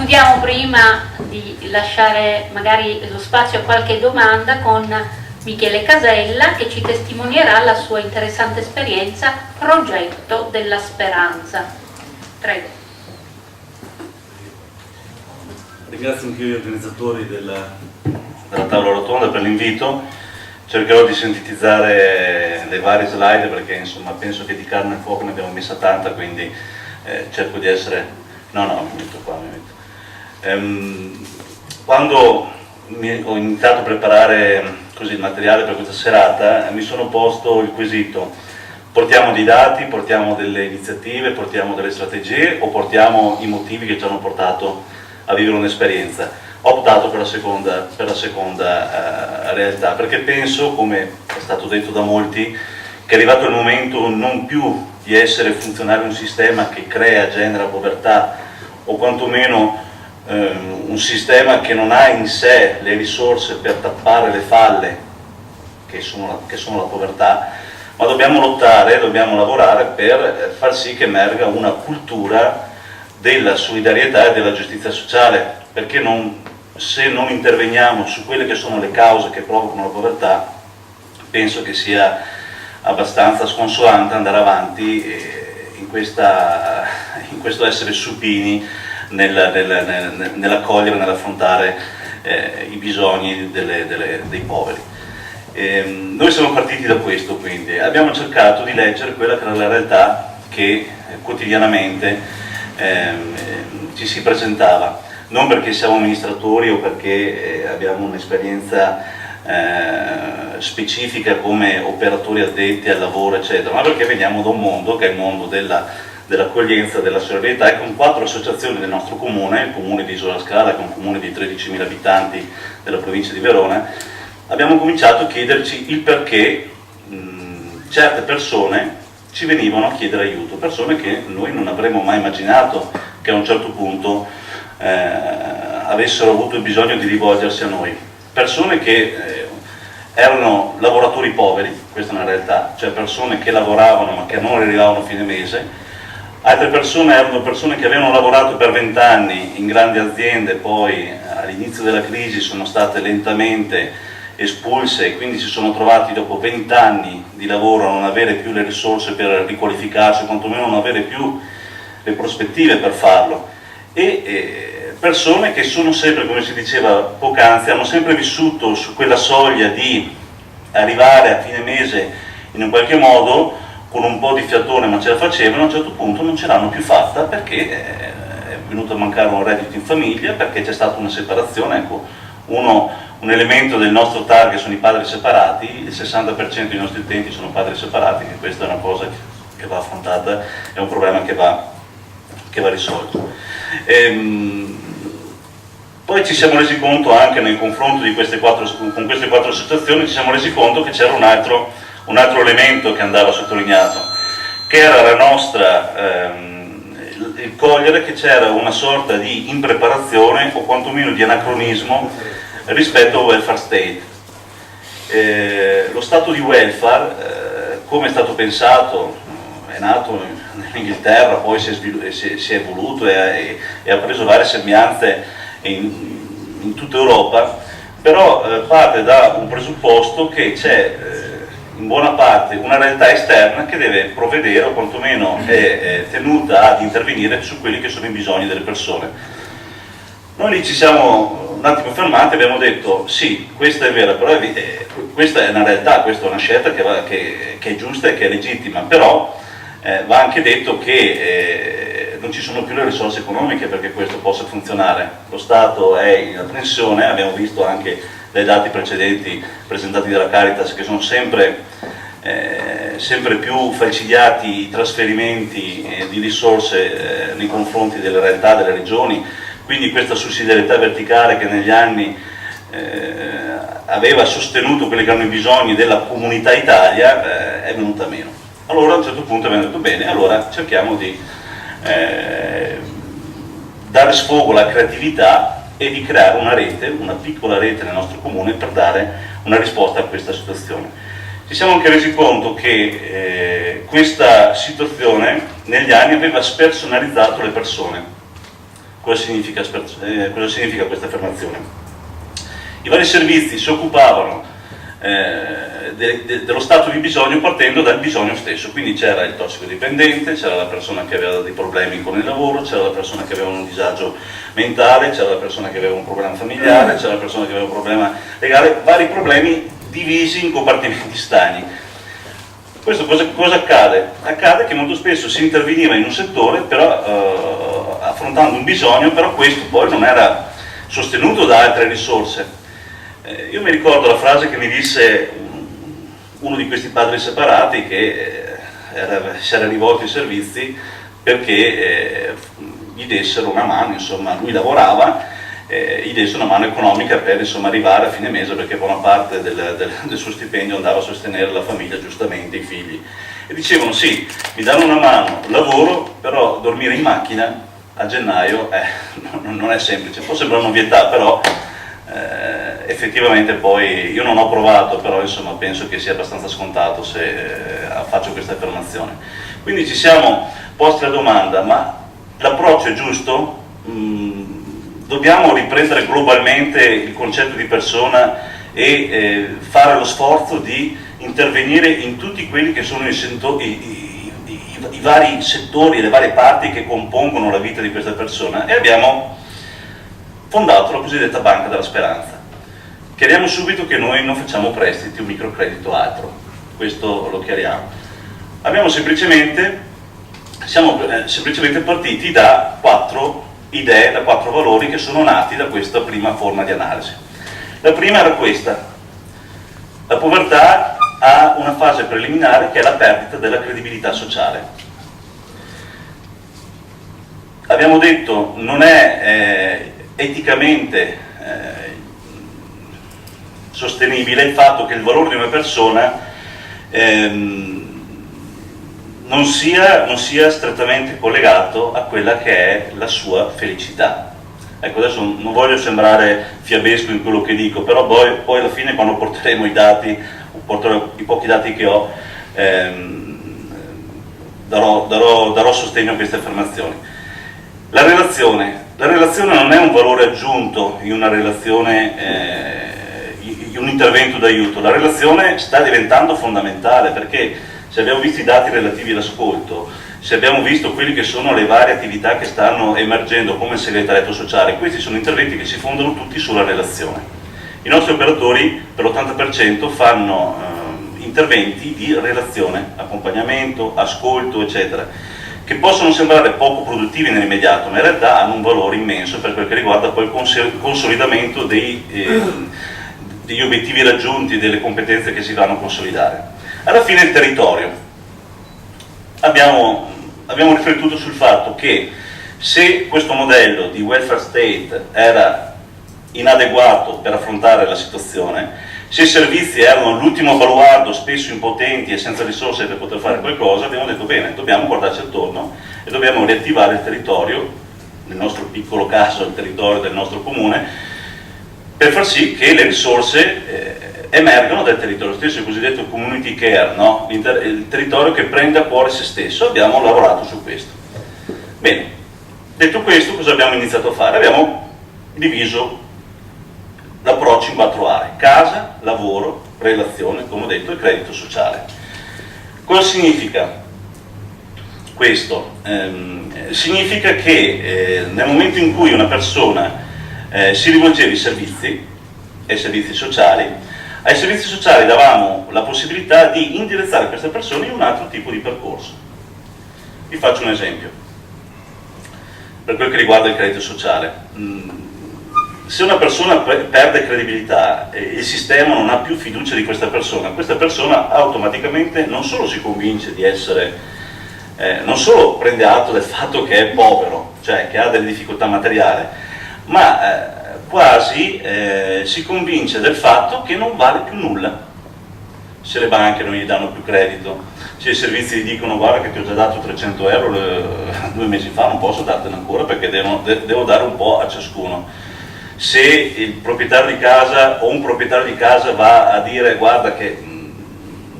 Chiudiamo prima di lasciare magari lo spazio a qualche domanda con Michele Casella, che ci testimonierà la sua interessante esperienza Progetto della Speranza. Prego. Ringrazio anche gli organizzatori della tavola rotonda per l'invito. Cercherò di sintetizzare le varie slide perché insomma penso che di carne e fuoco ne abbiamo messa tanta, quindi cerco di essere... mi metto qua. Quando ho iniziato a preparare così il materiale per questa serata, mi sono posto il quesito: portiamo dei dati, portiamo delle iniziative, portiamo delle strategie o portiamo i motivi che ci hanno portato a vivere un'esperienza? Ho optato per la seconda realtà, perché penso, come è stato detto da molti, che è arrivato il momento non più di essere funzionale un sistema che crea, genera povertà, o quantomeno un sistema che non ha in sé le risorse per tappare le falle che sono la povertà, ma dobbiamo lottare, dobbiamo lavorare per far sì che emerga una cultura della solidarietà e della giustizia sociale, perché se non interveniamo su quelle che sono le cause che provocano la povertà, penso che sia abbastanza sconsolante andare avanti in questo essere supini nell'accogliere, nell'affrontare i bisogni dei poveri. Noi siamo partiti da questo, quindi abbiamo cercato di leggere quella che era la realtà che quotidianamente ci si presentava, non perché siamo amministratori o perché abbiamo un'esperienza specifica come operatori addetti al lavoro eccetera, ma perché veniamo da un mondo che è il mondo dell'accoglienza, della solidarietà, e con 4 associazioni del nostro comune, il comune di Isola Scala, che è un comune di 13.000 abitanti della provincia di Verona, abbiamo cominciato a chiederci il perché certe persone ci venivano a chiedere aiuto, persone che noi non avremmo mai immaginato che a un certo punto avessero avuto il bisogno di rivolgersi a noi, persone che erano lavoratori poveri, questa è una realtà, cioè persone che lavoravano ma che non arrivavano a fine mese. Altre persone erano persone che avevano lavorato per 20 anni in grandi aziende, poi all'inizio della crisi sono state lentamente espulse e quindi si sono trovati dopo 20 anni di lavoro a non avere più le risorse per riqualificarsi, o quantomeno non avere più le prospettive per farlo. E persone che sono sempre, come si diceva poc'anzi, hanno sempre vissuto su quella soglia di arrivare a fine mese in un qualche modo con un po' di fiatone, ma ce la facevano. A un certo punto non ce l'hanno più fatta perché è venuto a mancare un reddito in famiglia, perché c'è stata una separazione. Ecco, un elemento del nostro target sono i padri separati, il 60% dei nostri utenti sono padri separati, che questa è una cosa che va affrontata, è un problema che va risolto. Poi ci siamo resi conto anche nel confronto con queste 4 associazioni, ci siamo resi conto che c'era un altro elemento che andava sottolineato, che era la nostra, il cogliere che c'era una sorta di impreparazione o quantomeno di anacronismo rispetto al welfare state. Lo stato di welfare, come è stato pensato, è nato in Inghilterra, poi si è evoluto e ha preso varie sembianze in tutta Europa, però parte da un presupposto che c'è in buona parte una realtà esterna che deve provvedere o quantomeno è tenuta ad intervenire su quelli che sono i bisogni delle persone. Noi lì ci siamo un attimo fermati e abbiamo detto sì, questa è vera, però questa è una realtà, questa è una scelta che è giusta e che è legittima, però va anche detto che non ci sono più le risorse economiche perché questo possa funzionare. Lo Stato è in apprensione, abbiamo visto anche dai dati precedenti presentati dalla Caritas che sono sempre più falcidiati i trasferimenti di risorse nei confronti delle realtà, delle regioni, quindi questa sussidiarietà verticale che negli anni aveva sostenuto quelli che erano i bisogni della comunità Italia è venuta meno. Allora a un certo punto abbiamo detto bene, allora cerchiamo di dare sfogo alla creatività e di creare una rete, una piccola rete nel nostro comune per dare una risposta a questa situazione. Ci siamo anche resi conto che questa situazione negli anni aveva spersonalizzato le persone, cosa significa questa affermazione? I vari servizi si occupavano dello stato di bisogno partendo dal bisogno stesso, quindi c'era il tossicodipendente, c'era la persona che aveva dei problemi con il lavoro, c'era la persona che aveva un disagio mentale, c'era la persona che aveva un problema familiare, c'era la persona che aveva un problema legale, vari problemi divisi in compartimenti stagni. Questo cosa accade? Accade che molto spesso si interveniva in un settore però affrontando un bisogno, però questo poi non era sostenuto da altre risorse. Io mi ricordo la frase che mi disse uno di questi padri separati che si era rivolto ai servizi perché gli dessero una mano, insomma lui lavorava, gli dessero una mano economica per insomma, arrivare a fine mese perché buona parte del suo stipendio andava a sostenere la famiglia, giustamente i figli. E dicevano sì, mi danno una mano, lavoro, però dormire in macchina a gennaio non è semplice, può sembrare un'ovvietà, però effettivamente poi io non ho provato, però insomma penso che sia abbastanza scontato se faccio questa affermazione. Quindi ci siamo posti la domanda, ma l'approccio è giusto? Dobbiamo riprendere globalmente il concetto di persona e fare lo sforzo di intervenire in tutti quelli che sono i vari settori e le varie parti che compongono la vita di questa persona, e abbiamo fondato la cosiddetta Banca della Speranza. Chiariamo subito che noi non facciamo prestiti o microcredito o altro, questo lo chiariamo. Siamo semplicemente partiti da 4 idee, da 4 valori che sono nati da questa prima forma di analisi. La prima era questa: la povertà ha una fase preliminare che è la perdita della credibilità sociale. Abbiamo detto non è eticamente sostenibile il fatto che il valore di una persona non sia strettamente collegato a quella che è la sua felicità. Ecco, adesso non voglio sembrare fiabesco in quello che dico, però poi alla fine quando porteremo i dati, porterò i pochi dati che ho, darò sostegno a queste affermazioni. La relazione non è un valore aggiunto in una relazione, in un intervento d'aiuto. La relazione sta diventando fondamentale, perché se abbiamo visto i dati relativi all'ascolto, se abbiamo visto quelle che sono le varie attività che stanno emergendo come il segretariato sociale, questi sono interventi che si fondano tutti sulla relazione. I nostri operatori per l'80% fanno interventi di relazione, accompagnamento, ascolto, eccetera, che possono sembrare poco produttivi nell'immediato, ma in realtà hanno un valore immenso per quel che riguarda poi il consolidamento degli obiettivi raggiunti e delle competenze che si vanno a consolidare. Alla fine il territorio. Abbiamo riflettuto sul fatto che se questo modello di welfare state era inadeguato per affrontare la situazione, se i servizi erano l'ultimo baluardo, spesso impotenti e senza risorse per poter fare qualcosa, abbiamo detto bene, dobbiamo guardarci attorno e dobbiamo riattivare il territorio, nel nostro piccolo caso il territorio del nostro comune, per far sì che le risorse emergano dal territorio stesso, il cosiddetto community care, no? Il territorio che prende a cuore se stesso. Abbiamo lavorato su questo. Bene, detto questo, cosa abbiamo iniziato a fare? Abbiamo diviso l'approccio in 4 aree: casa, lavoro, relazione, come ho detto, e credito sociale. Cosa significa questo? Significa che nel momento in cui una persona si rivolgeva ai servizi sociali, ai servizi sociali davamo la possibilità di indirizzare questa persona in un altro tipo di percorso. Vi faccio un esempio per quel che riguarda il credito sociale. Se una persona perde credibilità e il sistema non ha più fiducia di questa persona automaticamente non solo si convince di essere, non solo prende atto del fatto che è povero, cioè che ha delle difficoltà materiali, ma quasi si convince del fatto che non vale più nulla. Se le banche non gli danno più credito, se i servizi gli dicono guarda che ti ho già dato 300 euro 2 mesi fa, non posso dartene ancora perché devo dare un po' a ciascuno. Se il proprietario di casa o un proprietario di casa va a dire guarda che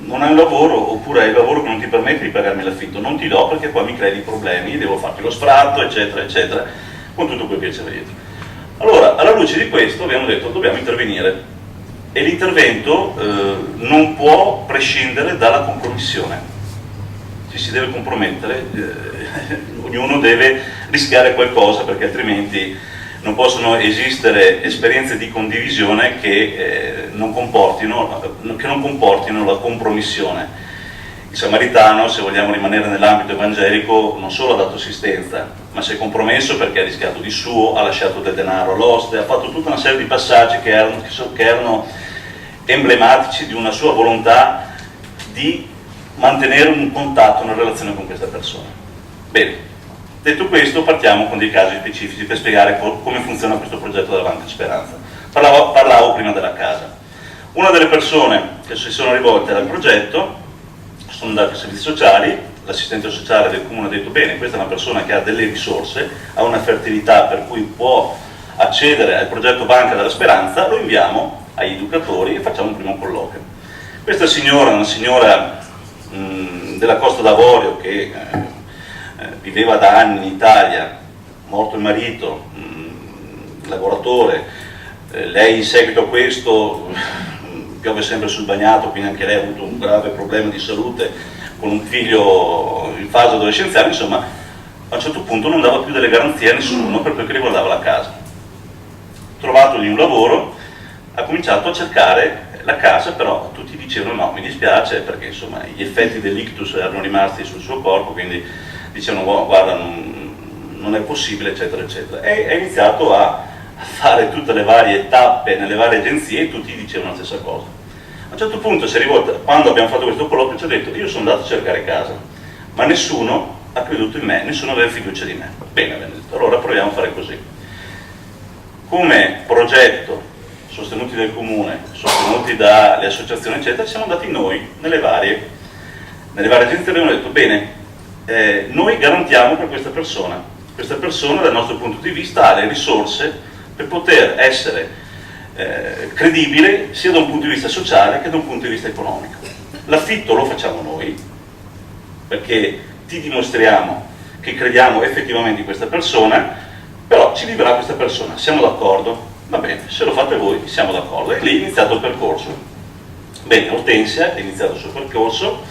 non hai un lavoro, oppure hai un lavoro che non ti permette di pagarmi l'affitto, non ti do perché poi mi crei dei problemi, devo farti lo sfratto, eccetera, eccetera. con tutto quel che c'era dietro. Allora, alla luce di questo abbiamo detto dobbiamo intervenire, e l'intervento non può prescindere dalla compromissione, ci si deve compromettere, ognuno deve rischiare qualcosa, perché altrimenti non possono esistere esperienze di condivisione che non comportino la compromissione. Il Samaritano, se vogliamo rimanere nell'ambito evangelico, non solo ha dato assistenza, ma si è compromesso perché ha rischiato di suo, ha lasciato del denaro all'oste, ha fatto tutta una serie di passaggi che erano emblematici di una sua volontà di mantenere un contatto, una relazione con questa persona. Bene, detto questo, partiamo con dei casi specifici per spiegare come funziona questo progetto dell'Avanti Speranza. Parlavo prima della casa. Una delle persone che si sono rivolte al progetto sono andati ai servizi sociali, l'assistente sociale del comune ha detto bene, questa è una persona che ha delle risorse, ha una fertilità per cui può accedere al progetto Banca della Speranza, lo inviamo agli educatori e facciamo un primo colloquio. Questa signora è una signora della Costa d'Avorio che viveva da anni in Italia, morto il marito, lavoratore, lei in seguito a questo piove sempre sul bagnato, quindi anche lei ha avuto un grave problema di salute con un figlio in fase adolescenziale, insomma a un certo punto non dava più delle garanzie a nessuno per quel che riguardava la casa. Trovatogli un lavoro, ha cominciato a cercare la casa, però tutti dicevano no, mi dispiace perché insomma gli effetti dell'ictus erano rimasti sul suo corpo, quindi dicevano guarda non è possibile, eccetera eccetera, e ha iniziato a fare tutte le varie tappe nelle varie agenzie e tutti dicevano la stessa cosa. A un certo punto si è rivolta, quando abbiamo fatto questo colloquio ci ha detto io sono andato a cercare casa, ma nessuno ha creduto in me, nessuno aveva fiducia di me. Bene, abbiamo detto, allora proviamo a fare così. Come progetto sostenuti dal comune, sostenuti dalle associazioni eccetera, siamo andati noi nelle varie agenzie e abbiamo detto bene, noi garantiamo per questa persona dal nostro punto di vista ha le risorse per poter essere credibile sia da un punto di vista sociale che da un punto di vista economico. L'affitto lo facciamo noi perché ti dimostriamo che crediamo effettivamente in questa persona, però ci vivrà questa persona, siamo d'accordo? Va bene, se lo fate voi siamo d'accordo. E lì è iniziato il percorso. Bene, Ortensia ha iniziato il suo percorso,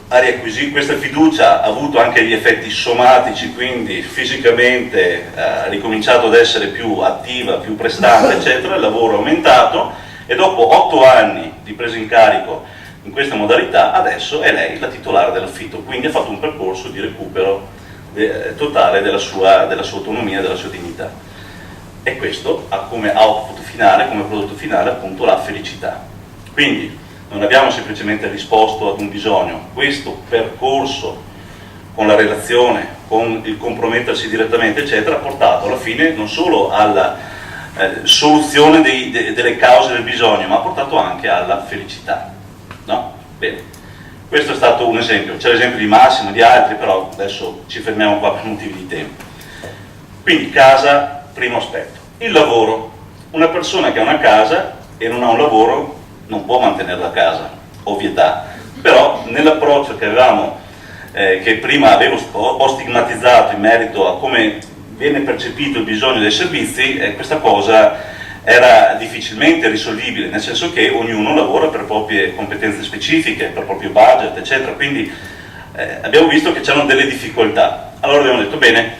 ha riacquisito questa fiducia, ha avuto anche gli effetti somatici, quindi fisicamente ha ricominciato ad essere più attiva, più prestante, eccetera, il lavoro è aumentato e dopo 8 anni di presa in carico in questa modalità, adesso è lei la titolare dell'affitto, quindi ha fatto un percorso di recupero totale della sua autonomia e della sua dignità. E questo ha come output finale, come prodotto finale appunto la felicità. Quindi non abbiamo semplicemente risposto ad un bisogno, questo percorso con la relazione, con il compromettersi direttamente eccetera ha portato alla fine non solo alla soluzione delle cause del bisogno, ma ha portato anche alla felicità, no? Bene, questo è stato un esempio, c'è l'esempio di Massimo e di altri, però adesso ci fermiamo qua per motivi di tempo. Quindi casa, primo aspetto. Il lavoro, una persona che ha una casa e non ha un lavoro non può mantenere la casa, ovvietà, però nell'approccio che avevamo, che prima ho stigmatizzato in merito a come viene percepito il bisogno dei servizi, questa cosa era difficilmente risolvibile, nel senso che ognuno lavora per proprie competenze specifiche, per proprio budget, eccetera, quindi abbiamo visto che c'erano delle difficoltà. Allora abbiamo detto bene,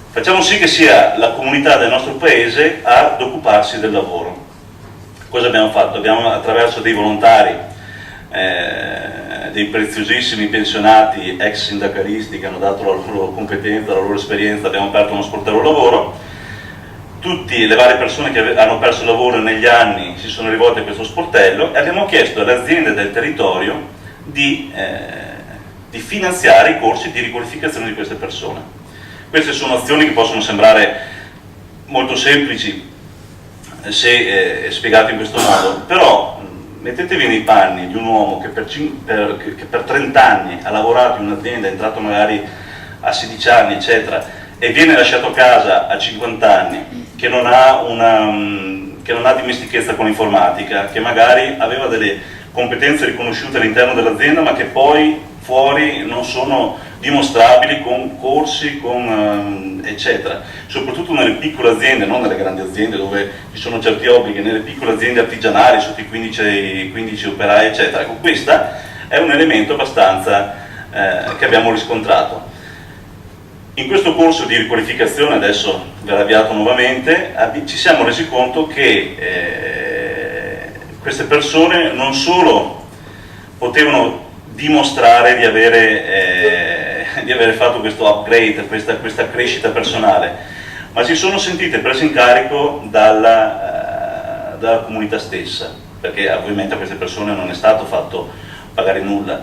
facciamo sì che sia la comunità del nostro paese ad occuparsi del lavoro. Cosa abbiamo fatto? Abbiamo attraverso dei volontari, dei preziosissimi pensionati ex sindacalisti che hanno dato la loro competenza, la loro esperienza, abbiamo aperto uno sportello lavoro. Tutte le varie persone che hanno perso il lavoro negli anni si sono rivolte a questo sportello e abbiamo chiesto alle aziende del territorio di finanziare i corsi di riqualificazione di queste persone. Queste sono azioni che possono sembrare molto semplici se spiegate in questo modo, però mettetevi nei panni di un uomo che per 30 anni ha lavorato in un'azienda, è entrato magari a 16 anni, eccetera, e viene lasciato a casa a 50 anni, che non ha dimestichezza con l'informatica, che magari aveva delle competenze riconosciute all'interno dell'azienda, ma che poi fuori non sono dimostrabili, con corsi, eccetera, soprattutto nelle piccole aziende, non nelle grandi aziende dove ci sono certi obblighi, nelle piccole aziende artigianali sotto i 15 operai, eccetera. Ecco, questo è un elemento abbastanza che abbiamo riscontrato. In questo corso di riqualificazione, adesso verrà avviato nuovamente, ci siamo resi conto che queste persone non solo potevano dimostrare di avere fatto questo upgrade, questa crescita personale, ma si sono sentite prese in carico dalla comunità stessa, perché ovviamente a queste persone non è stato fatto pagare nulla.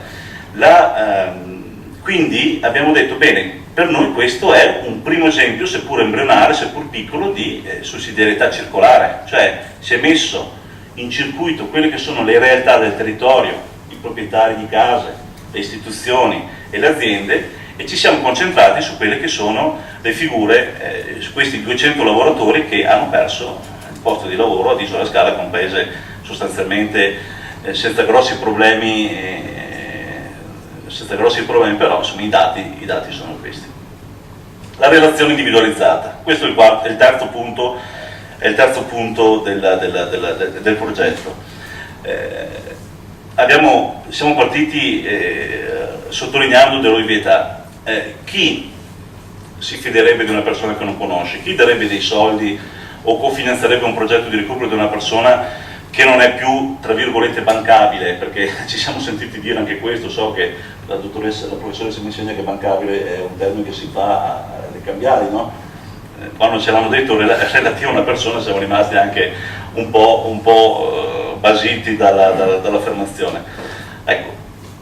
Quindi abbiamo detto, bene, per noi questo è un primo esempio, seppur embrionale, seppur piccolo, di sussidiarietà circolare, cioè si è messo in circuito quelle che sono le realtà del territorio, i proprietari di case, le istituzioni e le aziende, e ci siamo concentrati su quelle che sono le figure, su questi 200 lavoratori che hanno perso il posto di lavoro ad Isola Scala, che è un paese sostanzialmente senza grossi problemi, però insomma, i dati sono questi. La relazione individualizzata, questo è il terzo punto del progetto. Siamo partiti sottolineando dell'ovvietà. Chi si fiderebbe di una persona che non conosce? Chi darebbe dei soldi o cofinanzierebbe un progetto di recupero di una persona che non è più, tra virgolette, bancabile? Perché ci siamo sentiti dire anche questo. So che la professoressa mi insegna che bancabile è un termine che si fa a ricambiare, no? Quando ce l'hanno detto relativo a una persona siamo rimasti anche un po' basiti dall'affermazione. Ecco,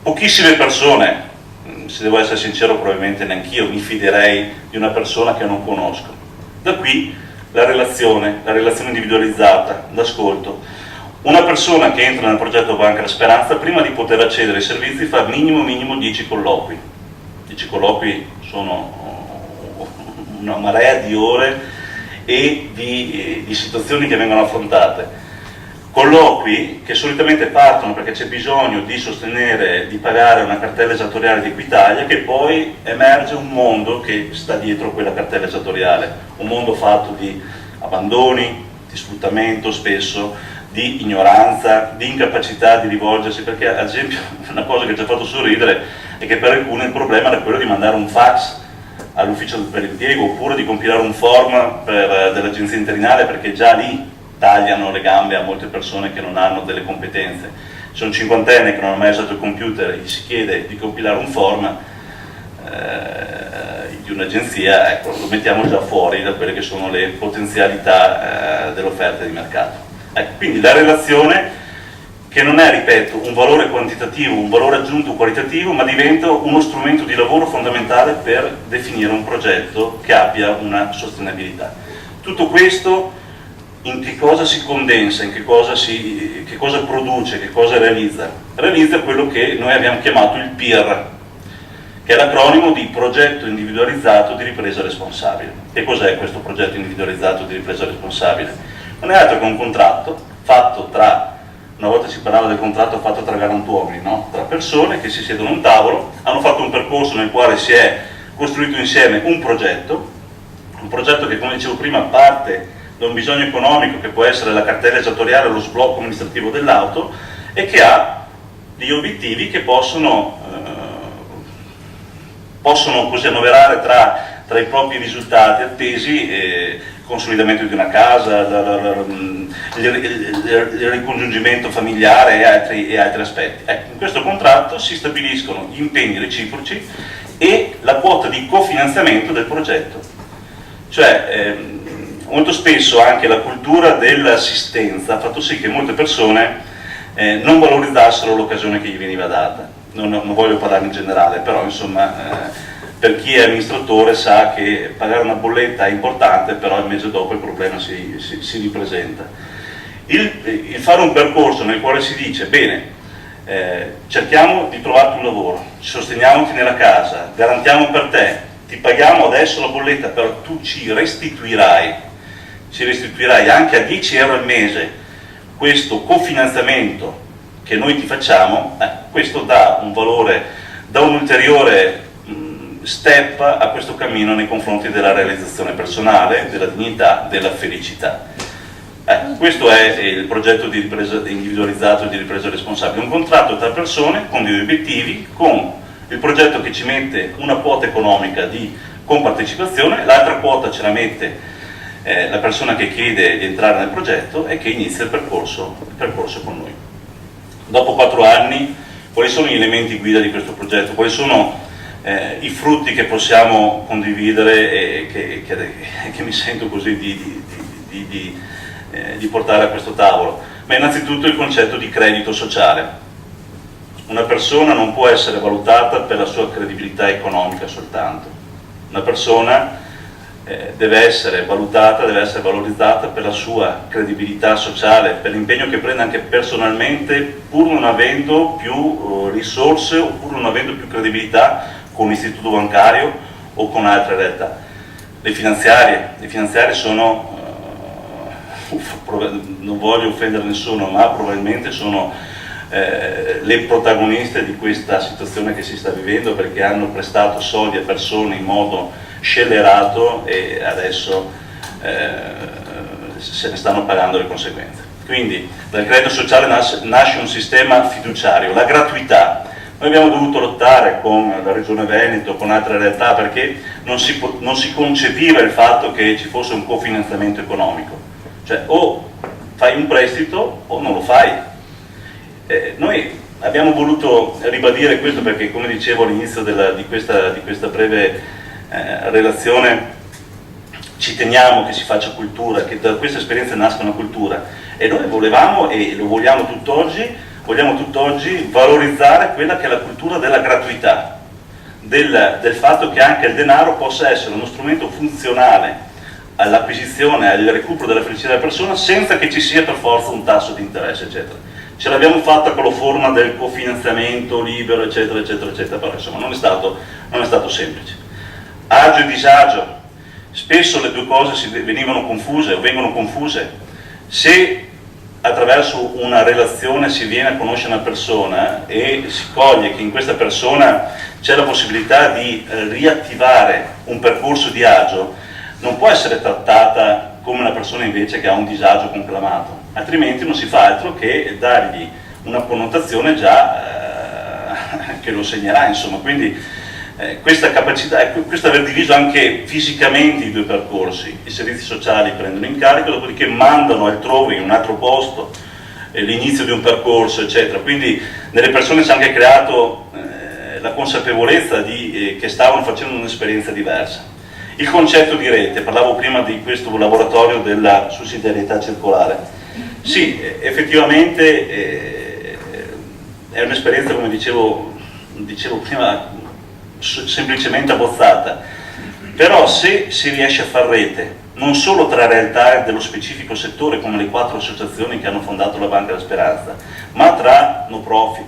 pochissime persone, se devo essere sincero probabilmente neanch'io mi fiderei di una persona che non conosco. Da qui la relazione individualizzata, l'ascolto. Una persona che entra nel progetto Banca della Speranza, prima di poter accedere ai servizi, fa minimo 10 colloqui. 10 colloqui sono una marea di ore e di situazioni che vengono affrontate. Colloqui che solitamente partono perché c'è bisogno di sostenere, di pagare una cartella esattoriale di Equitalia, che poi emerge un mondo che sta dietro quella cartella esattoriale, un mondo fatto di abbandoni, di sfruttamento spesso, di ignoranza, di incapacità di rivolgersi, perché ad esempio una cosa che ci ha fatto sorridere è che per alcuni il problema era quello di mandare un fax all'ufficio per l'impiego oppure di compilare un form dell'agenzia interinale, perché già lì tagliano le gambe a molte persone che non hanno delle competenze. C'è un cinquantenne che non ha mai usato il computer e gli si chiede di compilare un form di un'agenzia, ecco, lo mettiamo già fuori da quelle che sono le potenzialità dell'offerta di mercato. Ecco, quindi la relazione che non è, ripeto, un valore quantitativo, un valore aggiunto qualitativo, ma diventa uno strumento di lavoro fondamentale per definire un progetto che abbia una sostenibilità. Tutto questo in che cosa si condensa, che cosa produce, che cosa realizza? Realizza quello che noi abbiamo chiamato il PIR, che è l'acronimo di Progetto Individualizzato di Ripresa Responsabile. E cos'è questo progetto individualizzato di ripresa responsabile? Non è altro che un contratto fatto una volta si parlava del contratto fatto tra galantuomini, no? Tra persone che si siedono a un tavolo, hanno fatto un percorso nel quale si è costruito insieme un progetto che, come dicevo prima, parte da un bisogno economico che può essere la cartella esattoriale o lo sblocco amministrativo dell'auto, e che ha degli obiettivi che possono così annoverare tra i propri risultati attesi consolidamento di una casa, il ricongiungimento familiare e altri aspetti. Ecco, in questo contratto si stabiliscono gli impegni reciproci e la quota di cofinanziamento del progetto. Cioè, molto spesso anche la cultura dell'assistenza ha fatto sì che molte persone non valorizzassero l'occasione che gli veniva data. Non voglio parlare in generale, però insomma per chi è amministratore sa che pagare una bolletta è importante, però il mese dopo il problema si ripresenta. Il fare un percorso nel quale si dice, bene, cerchiamo di trovarti un lavoro, sosteniamoti nella casa, garantiamo per te, ti paghiamo adesso la bolletta, però tu ci restituirai anche a 10 euro al mese questo cofinanziamento che noi ti facciamo, questo dà un valore, dà un'ulteriore step a questo cammino nei confronti della realizzazione personale, della dignità, della felicità. Questo è il progetto di ripresa individualizzato di ripresa responsabile, un contratto tra persone con degli obiettivi, con il progetto che ci mette una quota economica di compartecipazione, l'altra quota ce la mette la persona che chiede di entrare nel progetto e che inizia il percorso con noi. Dopo 4 anni, quali sono gli elementi guida di questo progetto? Quali sono i frutti che possiamo condividere e che mi sento così di portare a questo tavolo? Ma innanzitutto il concetto di credito sociale. Una persona non può essere valutata per la sua credibilità economica soltanto. Una persona deve essere valutata, deve essere valorizzata per la sua credibilità sociale, per l'impegno che prende anche personalmente, pur non avendo più risorse o pur non avendo più credibilità con l'istituto bancario o con altre realtà. Le finanziarie sono, non voglio offendere nessuno, ma probabilmente sono le protagoniste di questa situazione che si sta vivendo, perché hanno prestato soldi a persone in modo scellerato e adesso se ne stanno pagando le conseguenze. Quindi dal credito sociale nasce un sistema fiduciario, la gratuità. Noi abbiamo dovuto lottare con la Regione Veneto, con altre realtà, perché non si concepiva il fatto che ci fosse un cofinanziamento economico, cioè o fai un prestito o non lo fai. Noi abbiamo voluto ribadire questo perché, come dicevo all'inizio di questa breve relazione, ci teniamo che si faccia cultura, che da questa esperienza nasca una cultura, e noi volevamo e lo vogliamo tutt'oggi valorizzare quella che è la cultura della gratuità, del fatto che anche il denaro possa essere uno strumento funzionale all'acquisizione, al recupero della felicità della persona, senza che ci sia per forza un tasso di interesse, eccetera. Ce l'abbiamo fatta con la forma del cofinanziamento libero, eccetera, eccetera, eccetera, però insomma non è stato semplice. Agio e disagio, spesso le due cose vengono confuse. Se attraverso una relazione si viene a conoscere una persona e si coglie che in questa persona c'è la possibilità di riattivare un percorso di agio, non può essere trattata come una persona invece che ha un disagio conclamato, altrimenti non si fa altro che dargli una connotazione già che lo segnerà, insomma. Quindi questa capacità, questo aver diviso anche fisicamente i due percorsi, i servizi sociali prendono in carico, dopodiché mandano altrove, in un altro posto, l'inizio di un percorso, eccetera. Quindi nelle persone si è anche creato la consapevolezza che stavano facendo un'esperienza diversa. Il concetto di rete, parlavo prima di questo laboratorio della sussidiarietà circolare. Sì, effettivamente è un'esperienza, come dicevo prima, semplicemente abbozzata, però se si riesce a far rete non solo tra realtà dello specifico settore come le 4 associazioni che hanno fondato la Banca della Speranza, ma tra no profit,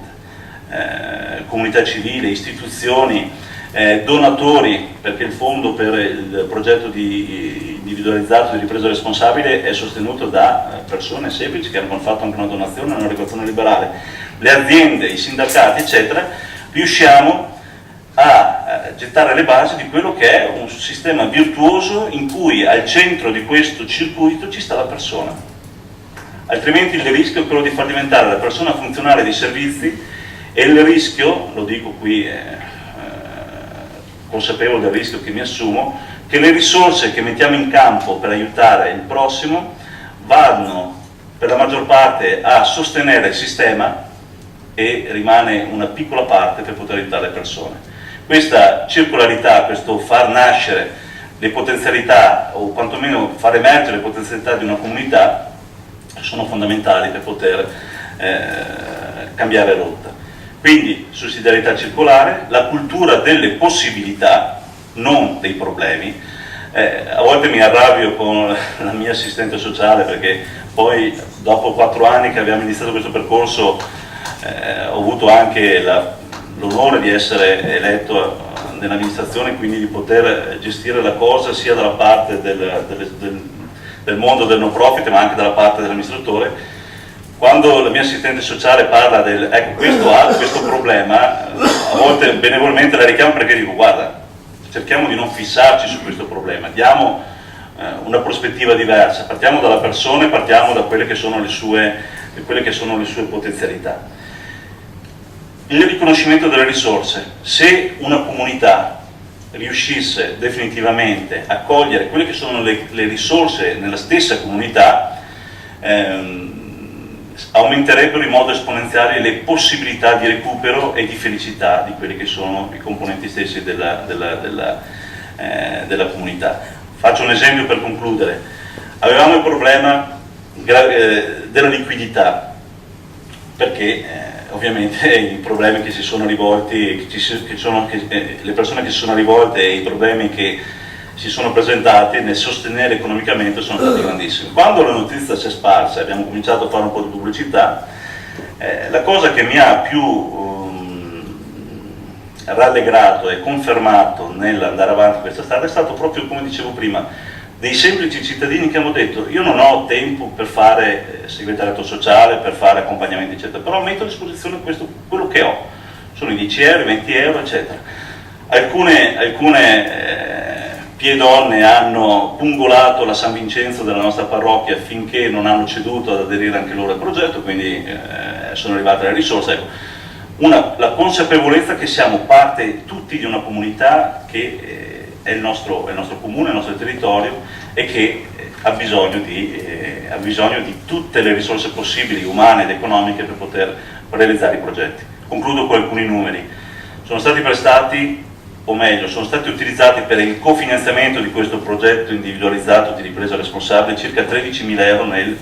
comunità civile, istituzioni, donatori, perché il fondo per il progetto individualizzato di ripresa responsabile è sostenuto da persone semplici che hanno fatto anche una donazione, una regolazione liberale, le aziende, i sindacati, eccetera, riusciamo a gettare le basi di quello che è un sistema virtuoso in cui al centro di questo circuito ci sta la persona. Altrimenti il rischio è quello di far diventare la persona funzionale dei servizi, e il rischio, lo dico qui consapevole del rischio che mi assumo, che le risorse che mettiamo in campo per aiutare il prossimo vanno per la maggior parte a sostenere il sistema e rimane una piccola parte per poter aiutare le persone. Questa circolarità, questo far nascere le potenzialità, o quantomeno far emergere le potenzialità di una comunità, sono fondamentali per poter cambiare rotta. Quindi sussidiarietà circolare, la cultura delle possibilità, non dei problemi. A volte mi arrabbio con la mia assistente sociale, perché poi dopo 4 anni che abbiamo iniziato questo percorso ho avuto anche l'onore di essere eletto nell'amministrazione, quindi di poter gestire la cosa sia dalla parte del mondo del no profit, ma anche dalla parte dell'amministratore. Quando la mia assistente sociale parla ecco, questo problema, a volte benevolmente la richiamo, perché dico: guarda, cerchiamo di non fissarci su questo problema, diamo una prospettiva diversa, partiamo dalla persona e partiamo da quelle che sono le sue potenzialità. Il riconoscimento delle risorse. Se una comunità riuscisse definitivamente a cogliere quelle che sono le risorse nella stessa comunità, aumenterebbero in modo esponenziale le possibilità di recupero e di felicità di quelli che sono i componenti stessi della comunità. Faccio un esempio per concludere. Avevamo il problema della liquidità, perché ovviamente i problemi che si sono rivolti, le persone che si sono rivolte e i problemi che si sono presentati nel sostenere economicamente sono stati grandissimi. Quando la notizia si è sparsa e abbiamo cominciato a fare un po' di pubblicità, la cosa che mi ha più rallegrato e confermato nell'andare avanti questa strada è stato proprio, come dicevo prima, dei semplici cittadini che hanno detto: io non ho tempo per fare segretariato sociale, per fare accompagnamenti eccetera, però metto a disposizione quello che ho, sono i 10 euro, i 20 euro eccetera. Alcune piedonne hanno pungolato la San Vincenzo della nostra parrocchia finché non hanno ceduto ad aderire anche loro al progetto, quindi sono arrivate le risorse. Ecco, la consapevolezza che siamo parte tutti di una comunità che è il nostro comune, il nostro territorio, e che ha bisogno di tutte le risorse possibili, umane ed economiche, per poter realizzare i progetti. Concludo con alcuni numeri. Sono stati prestati, o meglio, sono stati utilizzati per il cofinanziamento di questo progetto individualizzato di ripresa responsabile circa 13.000 euro nel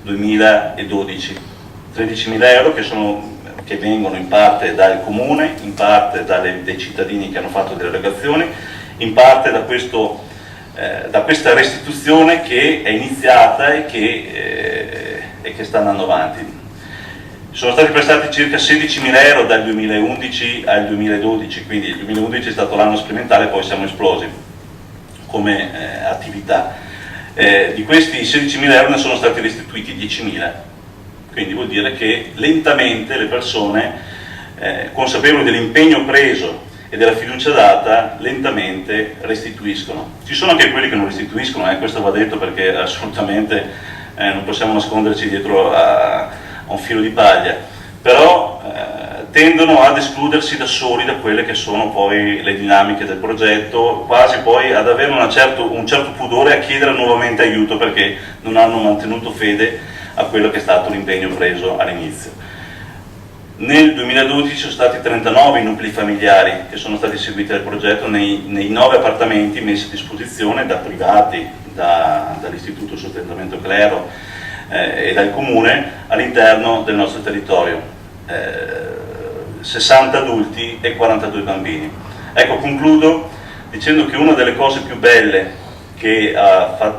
2012. 13.000 euro che vengono in parte dal comune, in parte dai cittadini che hanno fatto delle erogazioni, in parte da questa restituzione che è iniziata e che sta andando avanti. Sono stati prestati circa 16.000 euro dal 2011 al 2012, quindi il 2011 è stato l'anno sperimentale, poi siamo esplosi come attività. Di questi 16.000 euro ne sono stati restituiti 10.000, quindi vuol dire che lentamente le persone, consapevoli dell'impegno preso e della fiducia data, lentamente restituiscono. Ci sono anche quelli che non restituiscono, questo va detto, perché assolutamente non possiamo nasconderci dietro a un filo di paglia, però tendono ad escludersi da soli da quelle che sono poi le dinamiche del progetto, quasi poi ad avere un certo pudore a chiedere nuovamente aiuto perché non hanno mantenuto fede a quello che è stato l'impegno preso all'inizio. Nel 2012 sono stati 39 i nuclei familiari che sono stati seguiti dal progetto nei 9 appartamenti messi a disposizione da privati, dall'Istituto Sostentamento Clero e dal comune all'interno del nostro territorio, 60 adulti e 42 bambini. Ecco, concludo dicendo che una delle cose più belle che ha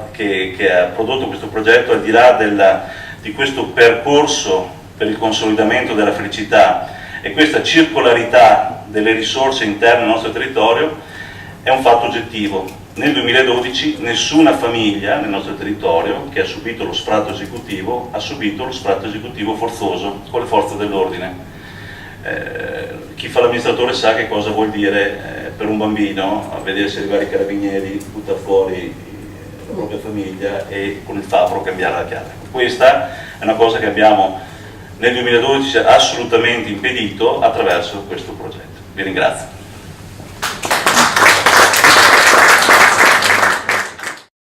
prodotto questo progetto, al di là di questo percorso per il consolidamento della felicità e questa circolarità delle risorse interne al nostro territorio, è un fatto oggettivo. Nel 2012 nessuna famiglia nel nostro territorio che ha subito lo sfratto esecutivo ha subito lo sfratto esecutivo forzoso con le forze dell'ordine. Chi fa l'amministratore sa che cosa vuol dire per un bambino a vedersi arrivare i carabinieri, buttare fuori la propria famiglia e con il fabbro cambiare la chiave. Questa è una cosa che abbiamo nel 2012 assolutamente impedito attraverso questo progetto. Vi ringrazio.